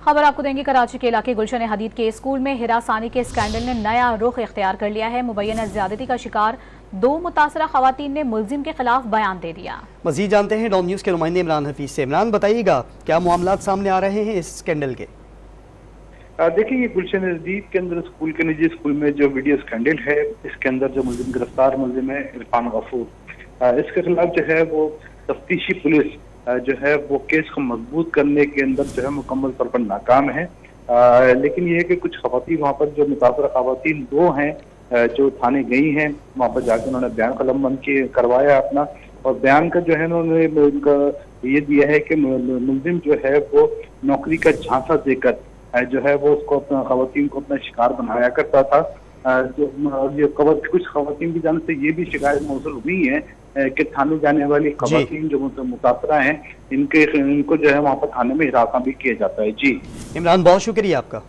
खबर आपको देंगे। कराची के इलाके गुलशन हदीद के स्कूल में हिरासानी के स्कैंडल ने नया रुख इख्तियार कर लिया है। मुबैना ज्यादती का शिकार 2 मुतासरा खवातीन ने मुलजिम के खिलाफ बयान दे दिया। मजीद जानते हैं डॉन न्यूज़ के नुमाइंदे इमरान हफीज से। इमरान, बताइएगा क्या मामला सामने आ रहे हैं इस स्कैंडल के? देखिए, ये गुलशन हदीद के अंदर स्कूल के निजी स्कूल में जो वीडियो स्कैंडल है, इसके अंदर जो मुलजिम गिरफ्तार मुलजिम है इरफान गफूर, इसके खिलाफ जो है वो तफ्तीशी पुलिस जो है वो केस को मजबूत करने के अंदर जो है मुकम्मल तौर पर नाकाम है। लेकिन ये है कि कुछ खवातीन वहाँ पर जो मुतासरा खवातीन 2 हैं जो थाने गई हैं, वहाँ पर जाकर उन्होंने बयान कलमबंद करवाया अपना, और बयान का जो है उन्होंने ये दिया है कि मुलजिम जो है वो नौकरी का झांसा देकर जो है वो उसको अपना खवातीन को अपना शिकार बनाया करता था। ये कुछ खवातीन की जान से ये भी शिकायत मौसूल हुई है कि थाने जाने वाली खवातीन जो मुतासरा हैं इनको जो है वहाँ पर थाने में हिरासत भी किया जाता है। जी इमरान, बहुत शुक्रिया आपका।